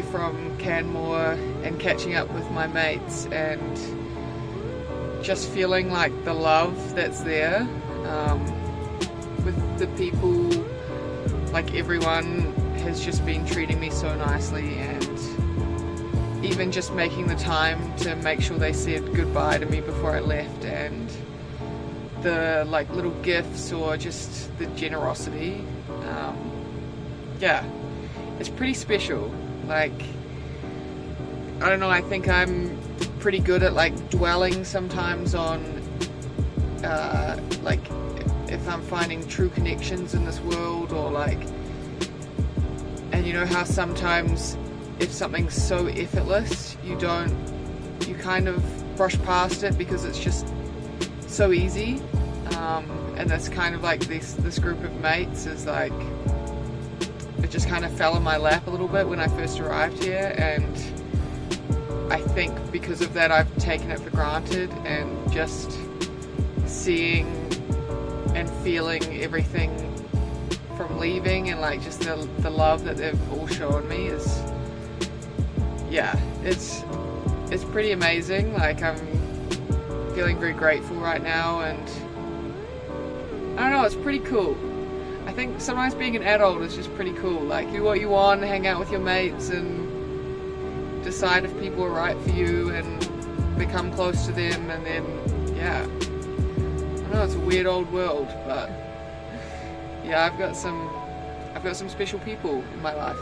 away from Canmore and catching up with my mates and just feeling like the love that's there with the people. Like, everyone has just been treating me so nicely, and even just making the time to make sure they said goodbye to me before I left, and the like little gifts or just the generosity. Yeah, it's pretty special. Like, I don't know, I think I'm pretty good at like dwelling sometimes on like if I'm finding true connections in this world, or like, and you know how sometimes if something's so effortless, you kind of brush past it because it's just so easy. And that's kind of like this group of mates is like, it just kind of fell in my lap a little bit when I first arrived here, and I think because of that I've taken it for granted, and just seeing and feeling everything from leaving, and like just the love that they've all shown me is, yeah, it's pretty amazing. Like, I'm feeling very grateful right now, and I don't know, it's pretty cool. I think sometimes being an adult is just pretty cool. Like, do what you want, hang out with your mates, and decide if people are right for you, and become close to them, and then, yeah. I know it's a weird old world, but yeah, I've got some special people in my life.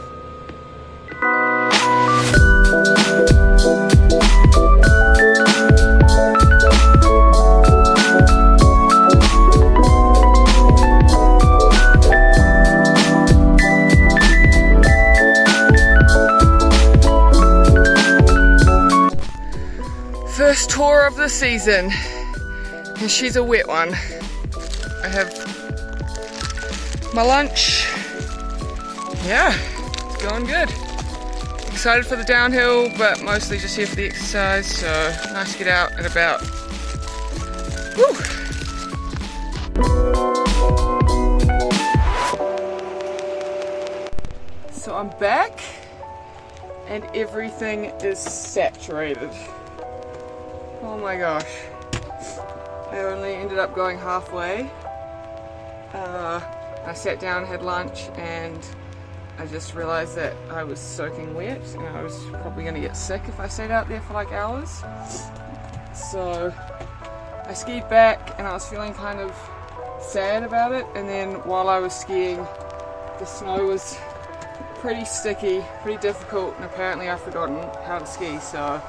First tour of the season, and she's a wet one. I have my lunch. Yeah, it's going good. Excited for the downhill, but mostly just here for the exercise, so nice to get out and about. Woo! So I'm back, and everything is saturated. Oh my gosh. I only ended up going halfway. I sat down, had lunch, and I just realized that I was soaking wet, and I was probably going to get sick if I stayed out there for like hours. So I skied back, and I was feeling kind of sad about it, and then while I was skiing, the snow was pretty sticky, pretty difficult, and apparently I've forgotten how to ski, so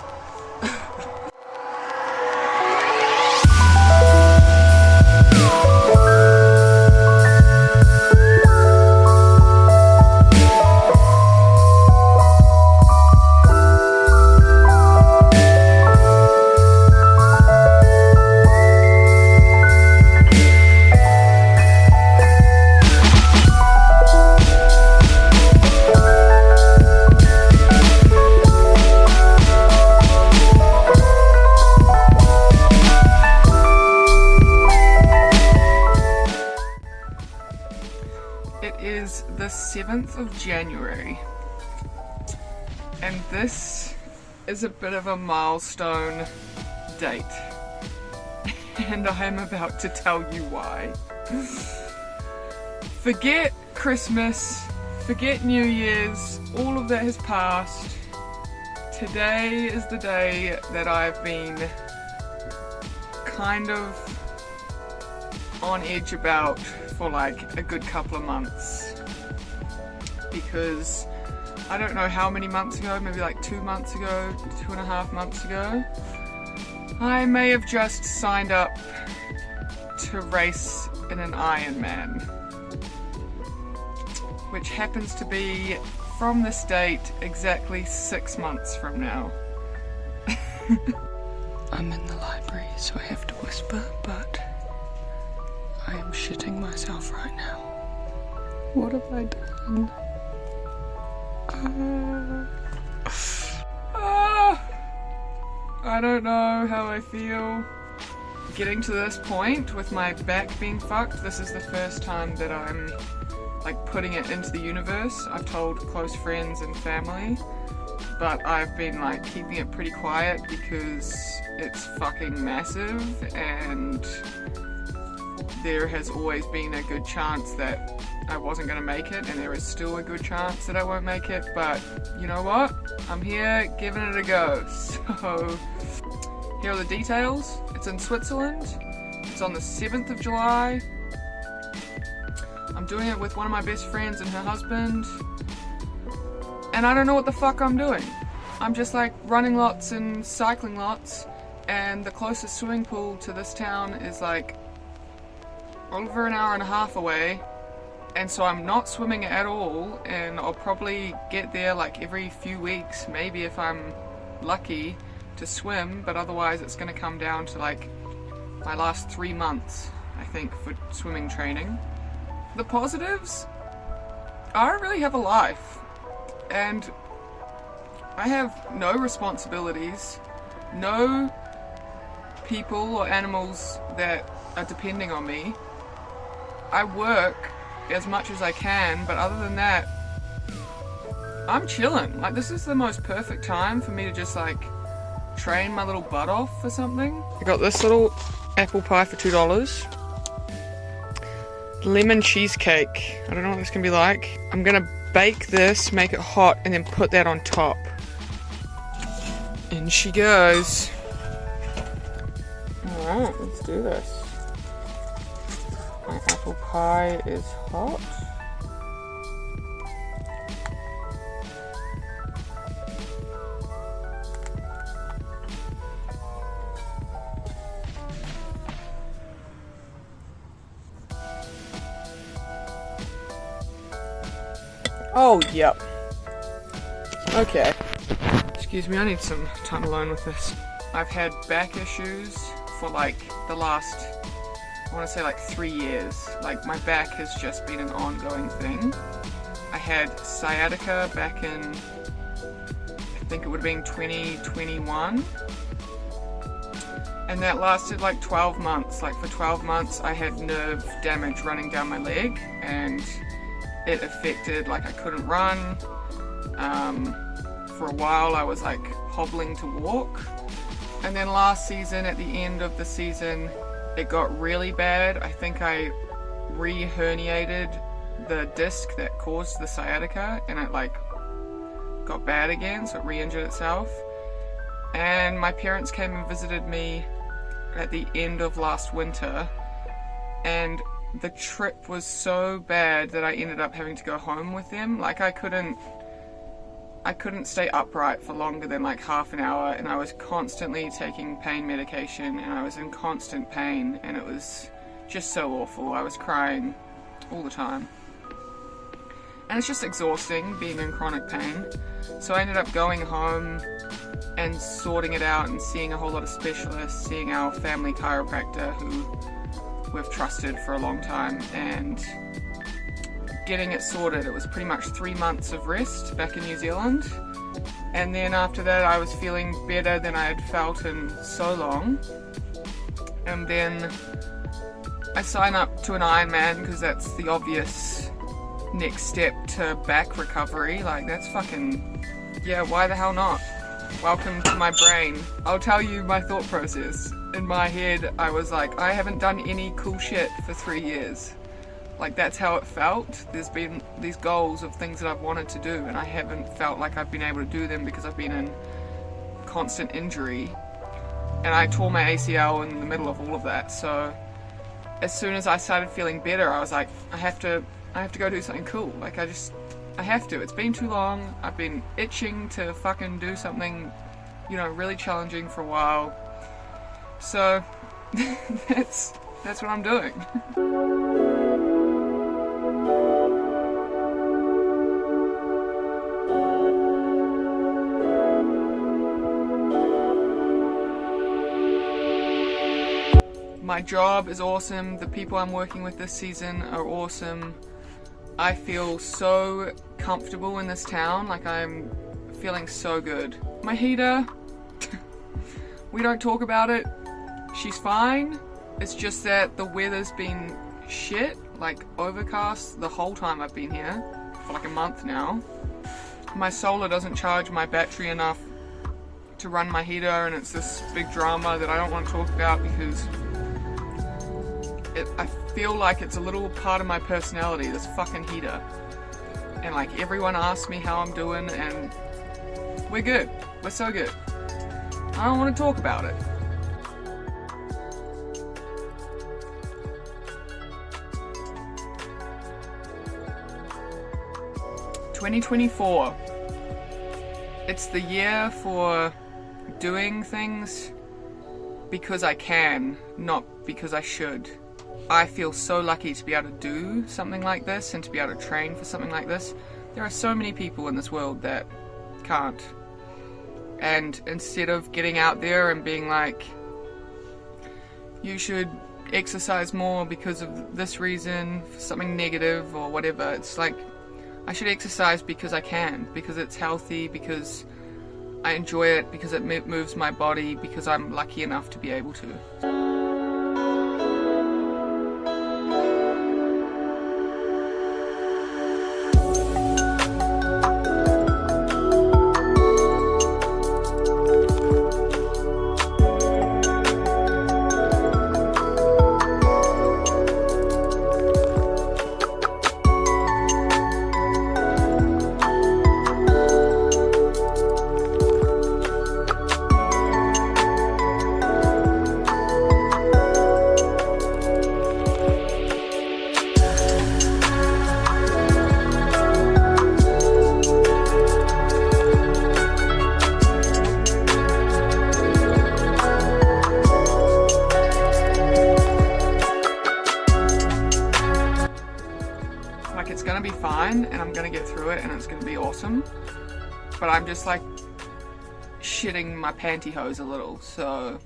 the 7th of January, and this is a bit of a milestone date, and I'm about to tell you why. Forget Christmas, forget New Year's, all of that has passed. Today is the day that I've been kind of on edge about for like a good couple of months, because I don't know how many months ago, maybe like 2 months ago, 2.5 months ago, I may have just signed up to race in an Ironman, which happens to be from this date exactly 6 months from now. I'm in the library, so I have to whisper, but I am shitting myself right now. What have I done? I don't know how I feel. Getting to this point with my back being fucked, this is the first time that I'm like putting it into the universe. I've told close friends and family, but I've been like keeping it pretty quiet because it's fucking massive, and there has always been a good chance that I wasn't going to make it, and there is still a good chance that I won't make it, but you know what? I'm here giving it a go. So here are the details. It's in Switzerland. It's on the 7th of July. I'm doing it with one of my best friends and her husband, and I don't know what the fuck I'm doing. I'm just like running lots and cycling lots, and the closest swimming pool to this town is like over an hour and a half away, and so I'm not swimming at all, and I'll probably get there like every few weeks, maybe if I'm lucky to swim, but otherwise it's going to come down to like my last 3 months, I think, for swimming training. The positives, I don't really have a life, and I have no responsibilities, no people or animals that are depending on me. I work as much as I can, but other than that, I'm chilling. Like, this is the most perfect time for me to just like train my little butt off for something. I got this little apple pie for $2. Lemon cheesecake. I don't know what this can be like. I'm gonna bake this, make it hot, and then put that on top. In she goes. Alright, let's do this. My apple pie is hot. Oh, yep. Okay. Excuse me, I need some time alone with this. I've had back issues for like the last, I want to say like 3 years. Like, my back has just been an ongoing thing. I had sciatica back in, I think it would have been 2021. And that lasted like 12 months. Like, for 12 months I had nerve damage running down my leg, and it affected, like, I couldn't run. For a while I was like hobbling to walk. And then last season, at the end of the season, it got really bad. I think I re-herniated the disc that caused the sciatica, and it like got bad again, so it re-injured itself. And my parents came and visited me at the end of last winter, and the trip was so bad that I ended up having to go home with them. Like, I couldn't stay upright for longer than like half an hour, and I was constantly taking pain medication, and I was in constant pain, and it was just so awful. I was crying all the time. And it's just exhausting being in chronic pain. So I ended up going home and sorting it out and seeing a whole lot of specialists, seeing our family chiropractor who we've trusted for a long time, and getting it sorted. It was pretty much 3 months of rest back in New Zealand, and then after that I was feeling better than I had felt in so long. And then I signed up to an Ironman because that's the obvious next step to back recovery. Like, that's fucking, yeah, why the hell not? Welcome to my brain. I'll tell you my thought process. In my head, I was like, I haven't done any cool shit for 3 years. Like, that's how it felt. There's been these goals of things that I've wanted to do, and I haven't felt like I've been able to do them because I've been in constant injury. And I tore my ACL in the middle of all of that. So as soon as I started feeling better, I was like, I have to go do something cool. Like, I have to. It's been too long. I've been itching to fucking do something, you know, really challenging for a while. So that's what I'm doing. My job is awesome. The people I'm working with this season are awesome. I feel so comfortable in this town. Like, I'm feeling so good. My heater, we don't talk about it. She's fine. It's just that the weather's been shit, like overcast the whole time I've been here, for like a month now. my solar doesn't charge my battery enough to run my heater, and it's this big drama that I don't want to talk about because I feel like it's a little part of my personality, this fucking heater. And like everyone asks me how I'm doing, and we're good. We're so good. I don't want to talk about it. "2024. It's the year for doing things because I can, not because I should. I feel so lucky to be able to do something like this and to be able to train for something like this. There are so many people in this world that can't. And instead of getting out there and being like, you should exercise more because of this reason, for something negative or whatever, it's like, I should exercise because I can, because it's healthy, because I enjoy it, because it moves my body, because I'm lucky enough to be able to. Like, it's gonna be fine and I'm gonna get through it and it's gonna be awesome, but I'm just like shitting my pantyhose a little, so